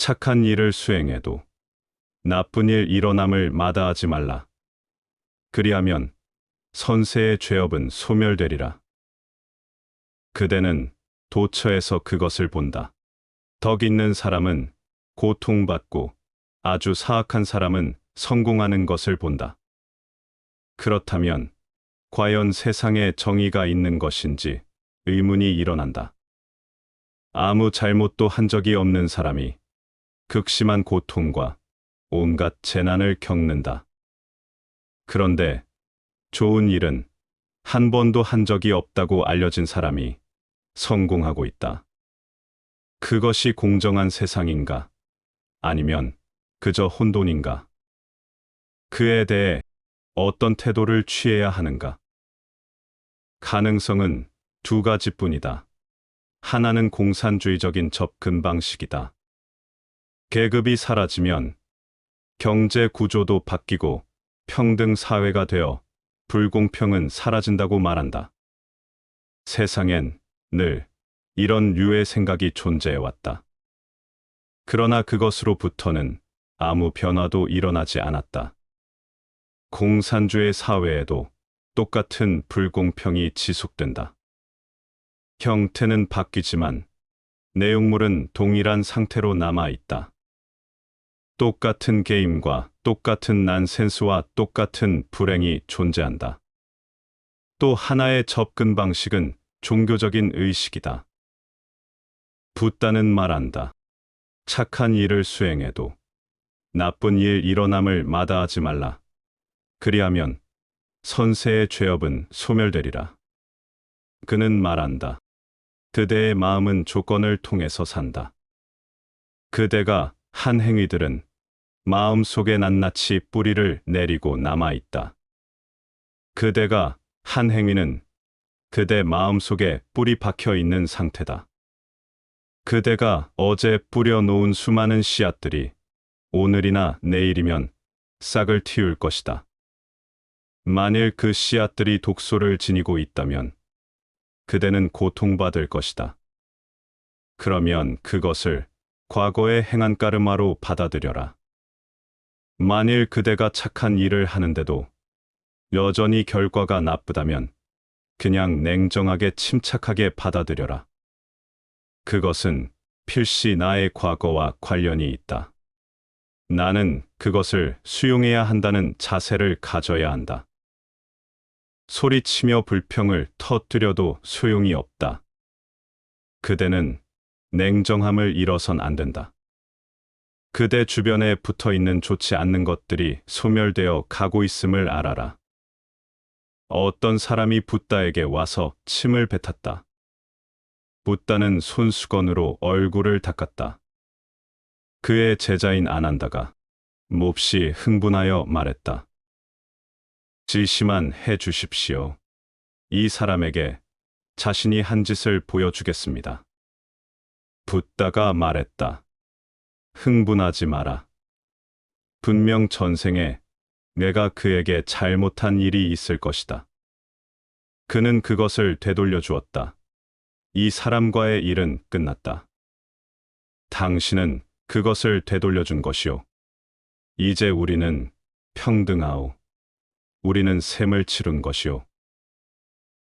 착한 일을 수행해도 나쁜 일 일어남을 마다하지 말라. 그리하면 선세의 죄업은 소멸되리라. 그대는 도처에서 그것을 본다. 덕 있는 사람은 고통받고 아주 사악한 사람은 성공하는 것을 본다. 그렇다면 과연 세상에 정의가 있는 것인지 의문이 일어난다. 아무 잘못도 한 적이 없는 사람이 극심한 고통과 온갖 재난을 겪는다. 그런데 좋은 일은 한 번도 한 적이 없다고 알려진 사람이 성공하고 있다. 그것이 공정한 세상인가? 아니면 그저 혼돈인가? 그에 대해 어떤 태도를 취해야 하는가? 가능성은 두 가지뿐이다. 하나는 공산주의적인 접근 방식이다. 계급이 사라지면 경제 구조도 바뀌고 평등 사회가 되어 불공평은 사라진다고 말한다. 세상엔 늘 이런 류의 생각이 존재해왔다. 그러나 그것으로부터는 아무 변화도 일어나지 않았다. 공산주의 사회에도 똑같은 불공평이 지속된다. 형태는 바뀌지만 내용물은 동일한 상태로 남아있다. 똑같은 게임과 똑같은 난센스와 똑같은 불행이 존재한다. 또 하나의 접근 방식은 종교적인 의식이다. 붓다는 말한다. 착한 일을 수행해도 나쁜 일 일어남을 마다하지 말라. 그리하면 선세의 죄업은 소멸되리라. 그는 말한다. 그대의 마음은 조건을 통해서 산다. 그대가 한 행위들은 마음속에 낱낱이 뿌리를 내리고 남아있다. 그대가 한 행위는 그대 마음속에 뿌리 박혀 있는 상태다. 그대가 어제 뿌려놓은 수많은 씨앗들이 오늘이나 내일이면 싹을 틔울 것이다. 만일 그 씨앗들이 독소를 지니고 있다면 그대는 고통받을 것이다. 그러면 그것을 과거에 행한 까르마로 받아들여라. 만일 그대가 착한 일을 하는데도 여전히 결과가 나쁘다면 그냥 냉정하게 침착하게 받아들여라. 그것은 필시 나의 과거와 관련이 있다. 나는 그것을 수용해야 한다는 자세를 가져야 한다. 소리치며 불평을 터뜨려도 소용이 없다. 그대는 냉정함을 잃어선 안 된다. 그대 주변에 붙어 있는 좋지 않는 것들이 소멸되어 가고 있음을 알아라. 어떤 사람이 붓다에게 와서 침을 뱉었다. 붓다는 손수건으로 얼굴을 닦았다. 그의 제자인 아난다가 몹시 흥분하여 말했다. 지시만 해 주십시오. 이 사람에게 자신이 한 짓을 보여주겠습니다. 붓다가 말했다. 흥분하지 마라. 분명 전생에 내가 그에게 잘못한 일이 있을 것이다. 그는 그것을 되돌려 주었다. 이 사람과의 일은 끝났다. 당신은 그것을 되돌려 준 것이오. 이제 우리는 평등하오. 우리는 셈을 치른 것이오.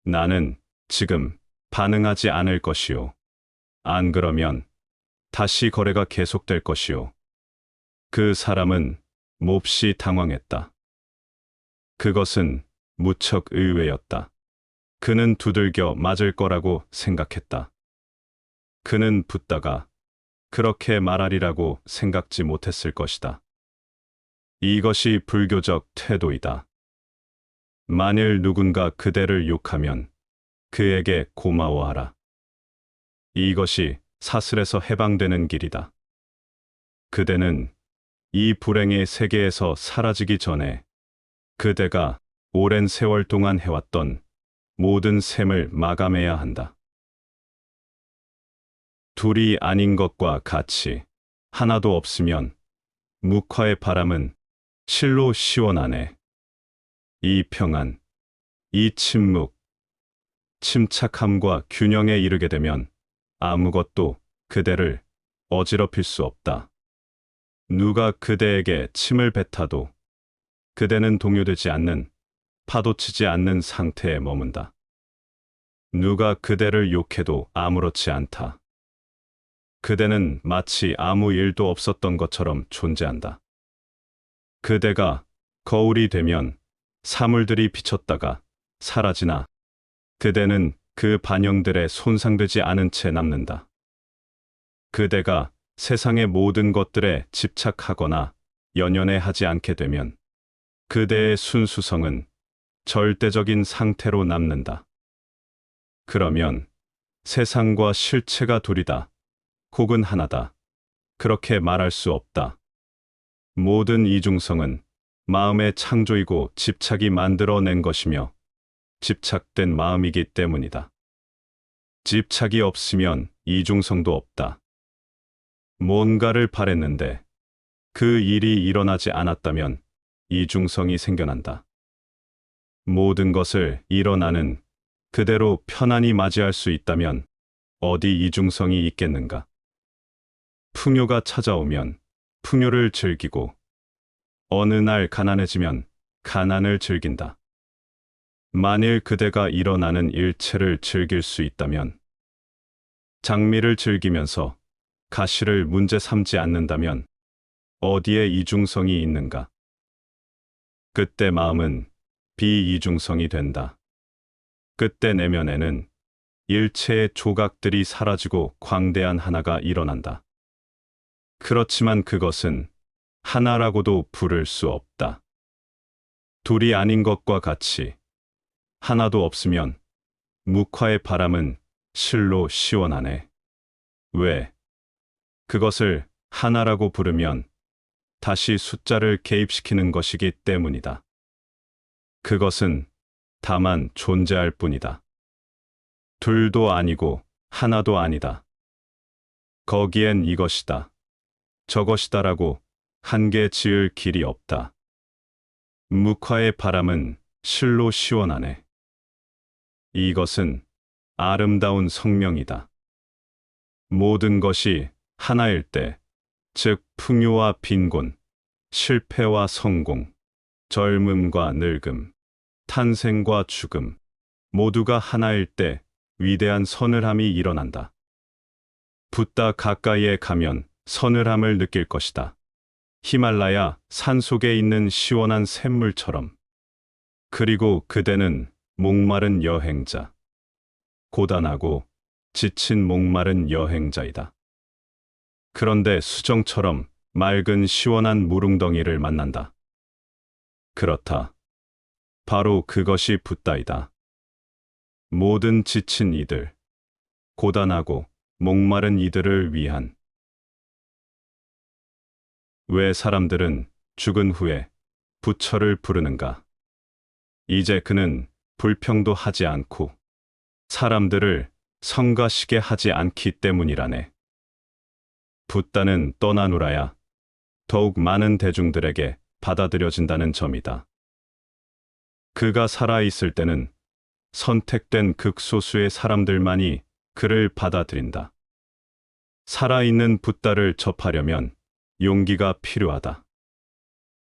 나는 지금 반응하지 않을 것이오. 안 그러면 다시 거래가 계속될 것이오. 그 사람은 몹시 당황했다. 그것은 무척 의외였다. 그는 두들겨 맞을 거라고 생각했다. 그는 붓다가 그렇게 말하리라고 생각지 못했을 것이다. 이것이 불교적 태도이다. 만일 누군가 그대를 욕하면 그에게 고마워하라. 이것이 사슬에서 해방되는 길이다. 그대는 이 불행의 세계에서 사라지기 전에 그대가 오랜 세월 동안 해왔던 모든 셈을 마감해야 한다. 둘이 아닌 것과 같이 하나도 없으면 묵화의 바람은 실로 시원하네. 이 평안, 이 침묵, 침착함과 균형에 이르게 되면 아무것도 그대를 어지럽힐 수 없다. 누가 그대에게 침을 뱉어도 그대는 동요되지 않는, 파도치지 않는 상태에 머문다. 누가 그대를 욕해도 아무렇지 않다. 그대는 마치 아무 일도 없었던 것처럼 존재한다. 그대가 거울이 되면 사물들이 비쳤다가 사라지나 그대는 그 반영들에 손상되지 않은 채 남는다. 그대가 세상의 모든 것들에 집착하거나 연연해하지 않게 되면 그대의 순수성은 절대적인 상태로 남는다. 그러면 세상과 실체가 둘이다, 혹은 하나다, 그렇게 말할 수 없다. 모든 이중성은 마음의 창조이고 집착이 만들어낸 것이며 집착된 마음이기 때문이다. 집착이 없으면 이중성도 없다. 뭔가를 바랬는데 그 일이 일어나지 않았다면 이중성이 생겨난다. 모든 것을 일어나는 그대로 편안히 맞이할 수 있다면 어디 이중성이 있겠는가? 풍요가 찾아오면 풍요를 즐기고 어느 날 가난해지면 가난을 즐긴다. 만일 그대가 일어나는 일체를 즐길 수 있다면, 장미를 즐기면서 가시를 문제 삼지 않는다면 어디에 이중성이 있는가? 그때 마음은 비이중성이 된다. 그때 내면에는 일체의 조각들이 사라지고 광대한 하나가 일어난다. 그렇지만 그것은 하나라고도 부를 수 없다. 둘이 아닌 것과 같이 하나도 없으면 묵화의 바람은 실로 시원하네. 왜? 그것을 하나라고 부르면 다시 숫자를 개입시키는 것이기 때문이다. 그것은 다만 존재할 뿐이다. 둘도 아니고 하나도 아니다. 거기엔 이것이다, 저것이다라고 한계 지을 길이 없다. 묵화의 바람은 실로 시원하네. 이것은 아름다운 성명이다. 모든 것이 하나일 때, 즉 풍요와 빈곤, 실패와 성공, 젊음과 늙음, 탄생과 죽음, 모두가 하나일 때 위대한 서늘함이 일어난다. 붓다 가까이에 가면 서늘함을 느낄 것이다. 히말라야 산 속에 있는 시원한 샘물처럼. 그리고 그대는 목마른 여행자, 고단하고 지친 목마른 여행자이다. 그런데 수정처럼 맑은 시원한 물웅덩이를 만난다. 그렇다. 바로 그것이 붓다이다. 모든 지친 이들, 고단하고 목마른 이들을 위한. 왜 사람들은 죽은 후에 부처를 부르는가? 이제 그는 불평도 하지 않고 사람들을 성가시게 하지 않기 때문이라네. 붓다는 떠나누라야 더욱 많은 대중들에게 받아들여진다는 점이다. 그가 살아있을 때는 선택된 극소수의 사람들만이 그를 받아들인다. 살아있는 붓다를 접하려면 용기가 필요하다.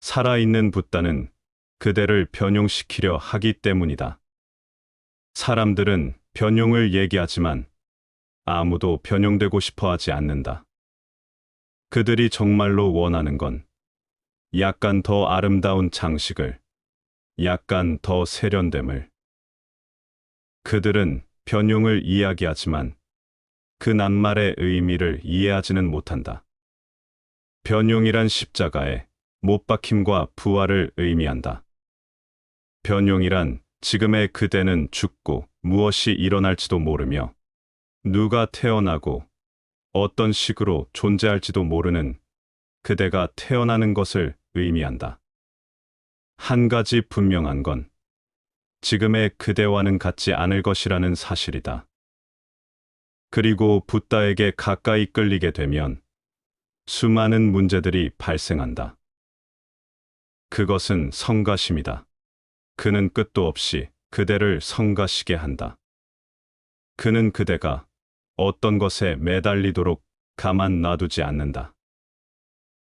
살아있는 붓다는 그대를 변용시키려 하기 때문이다. 사람들은 변용을 얘기하지만 아무도 변용되고 싶어 하지 않는다. 그들이 정말로 원하는 건 약간 더 아름다운 장식을, 약간 더 세련됨을. 그들은 변용을 이야기하지만 그 낱말의 의미를 이해하지는 못한다. 변용이란 십자가에 못 박힘과 부활을 의미한다. 변용이란 지금의 그대는 죽고 무엇이 일어날지도 모르며 누가 태어나고 어떤 식으로 존재할지도 모르는 그대가 태어나는 것을 의미한다. 한 가지 분명한 건 지금의 그대와는 같지 않을 것이라는 사실이다. 그리고 붓다에게 가까이 끌리게 되면 수많은 문제들이 발생한다. 그것은 성가심이다. 그는 끝도 없이 그대를 성가시게 한다. 그는 그대가 어떤 것에 매달리도록 가만 놔두지 않는다.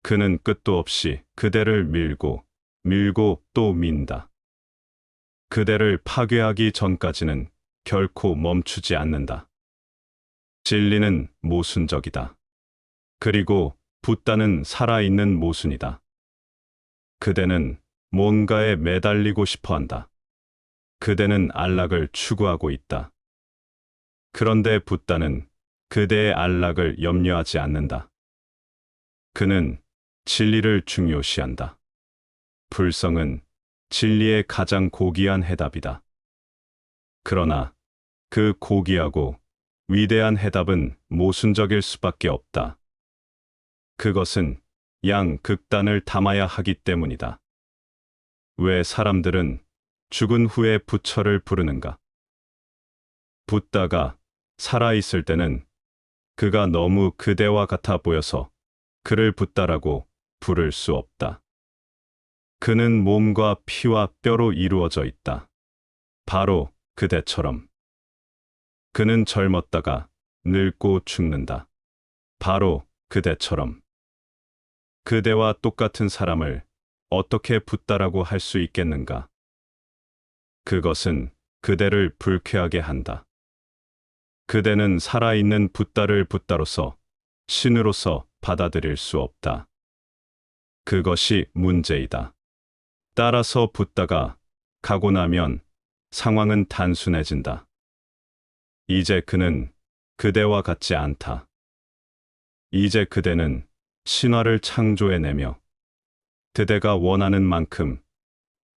그는 끝도 없이 그대를 밀고 밀고 또 민다. 그대를 파괴하기 전까지는 결코 멈추지 않는다. 진리는 모순적이다. 그리고 붓다는 살아있는 모순이다. 그대는 뭔가에 매달리고 싶어 한다. 그대는 안락을 추구하고 있다. 그런데 붓다는 그대의 안락을 염려하지 않는다. 그는 진리를 중요시한다. 불성은 진리의 가장 고귀한 해답이다. 그러나 그 고귀하고 위대한 해답은 모순적일 수밖에 없다. 그것은 양극단을 담아야 하기 때문이다. 왜 사람들은 죽은 후에 부처를 부르는가? 붓다가 살아있을 때는 그가 너무 그대와 같아 보여서 그를 붓다라고 부를 수 없다. 그는 몸과 피와 뼈로 이루어져 있다. 바로 그대처럼. 그는 젊었다가 늙고 죽는다. 바로 그대처럼. 그대와 똑같은 사람을 어떻게 붓다라고 할 수 있겠는가? 그것은 그대를 불쾌하게 한다. 그대는 살아있는 붓다를 붓다로서 신으로서 받아들일 수 없다. 그것이 문제이다. 따라서 붓다가 가고 나면 상황은 단순해진다. 이제 그는 그대와 같지 않다. 이제 그대는 신화를 창조해내며 그대가 원하는 만큼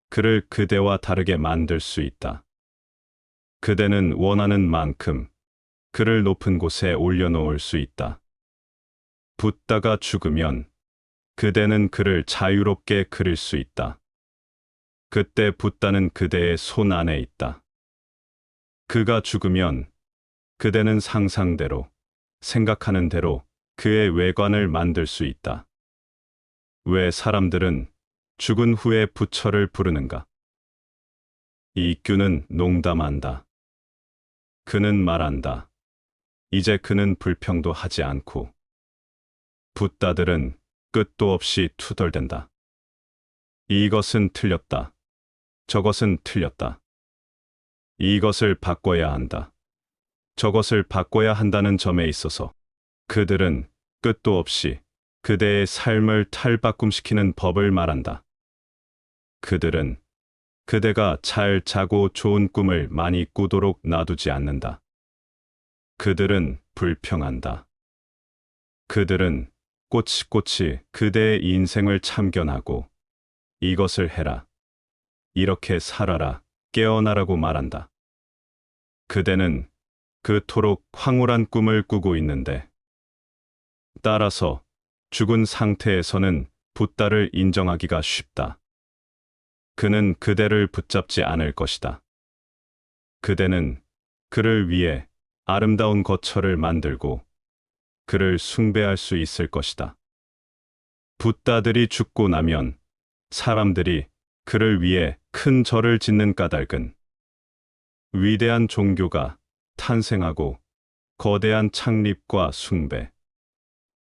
그를 그대와 다르게 만들 수 있다. 그대는 원하는 만큼 그를 높은 곳에 올려놓을 수 있다. 붓다가 죽으면 그대는 그를 자유롭게 그릴 수 있다. 그때 붓다는 그대의 손 안에 있다. 그가 죽으면 그대는 상상대로, 생각하는 대로 그의 외관을 만들 수 있다. 왜 사람들은 죽은 후에 부처를 부르는가? 이규는 농담한다. 그는 말한다. 이제 그는 불평도 하지 않고. 붓다들은 끝도 없이 투덜댄다. 이것은 틀렸다. 저것은 틀렸다. 이것을 바꿔야 한다. 저것을 바꿔야 한다는 점에 있어서 그들은 끝도 없이 그대의 삶을 탈바꿈시키는 법을 말한다. 그들은 그대가 잘 자고 좋은 꿈을 많이 꾸도록 놔두지 않는다. 그들은 불평한다. 그들은 꼬치꼬치 그대의 인생을 참견하고 이것을 해라. 이렇게 살아라. 깨어나라고 말한다. 그대는 그토록 황홀한 꿈을 꾸고 있는데 따라서 죽은 상태에서는 붓다를 인정하기가 쉽다. 그는 그대를 붙잡지 않을 것이다. 그대는 그를 위해 아름다운 거처를 만들고 그를 숭배할 수 있을 것이다. 붓다들이 죽고 나면 사람들이 그를 위해 큰 절을 짓는 까닭은 위대한 종교가 탄생하고 거대한 창립과 숭배,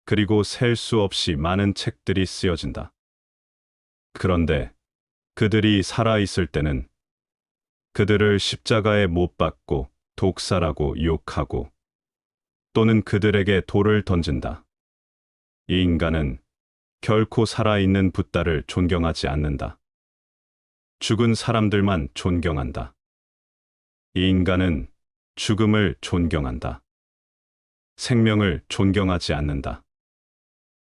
그리고 셀 수 없이 많은 책들이 쓰여진다. 그런데 그들이 살아있을 때는 그들을 십자가에 못 박고 독살하고 욕하고 또는 그들에게 돌을 던진다. 이 인간은 결코 살아있는 붓다를 존경하지 않는다. 죽은 사람들만 존경한다. 이 인간은 죽음을 존경한다. 생명을 존경하지 않는다.